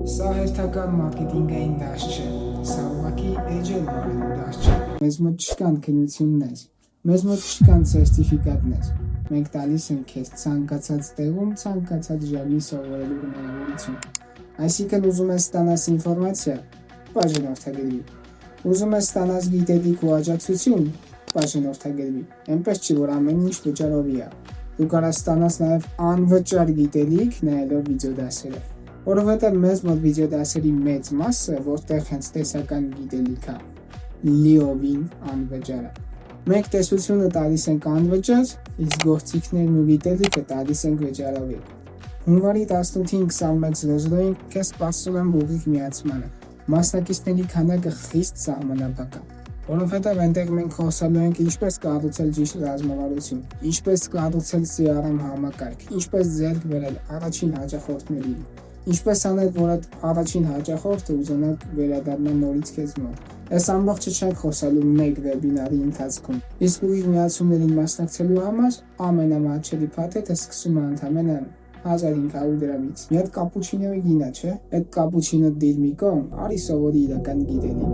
Սա հերթական մարքեթինգային դաշտ չէ, սա ուղղակի էջել վարելու դաշտ չէ։ Մեզ մոտ չկան քննություններ, մեզ մոտ չկան սերտիֆիկատներ։ Մենք տալիս ենք քեզ ցանկացած տեղում, ցանկացած ժամի սովորելու հնարավորություն։ Այսինքն ուզում ես ստանաս ինֆորմացիա, բաժանորդագրվի։ Ուզում ես ստանաս գիտելիք ու աջակցություն, բաժանորդագրվի։ Այնպես չի, որ ամեն ինչ վճարովի է։ Դու կարող ստանաս նաև անվճար գիտելիք նայելով վիդեոդասերը։ Որովհետև մեզ մոտ վիդեոդասերի մեծ մասը, որտեղ հենց տեսական գիտելիք է, լիովին անվճար է։ Մենք տեսությունը տալիս ենք անվճար, իսկ գործիքներն ու գիտելիքը տալիս ենք վճարովի։ Հունվարի 18-ին 21:00-ին քեզ սպասում եմ ուղիղ միացմանը։ Մասնակիցների քանակը խիստ սահմանափակ է, որովհետև այնտեղ մենք խոսելու ենք ինչպես կառուցել ճիշտ ռազմավարություն, ինչպես կառուցել CRM համակարգ, ինչպես ձեռք բերել առաջին հաճախորդներին, ինչպես անել, որ այդ առաջին հաճախորդը ուզենա վերադառնալ նորից քեզ մոտ։ Այս ամբողջը չենք խոսելու մեկ վեբինարի ընթացքում։ Իսկ ուղիղ միացումներին մասնակցելու համար ամենամատչելի փաթեթը սկսում է ընդամենը 1500 դրամից։ Մի հատ կապուչինոյի գինա, չէ՞։ Այդ կապուչինո դիր մի կողմ, արի սովորի իրական գիտելիք։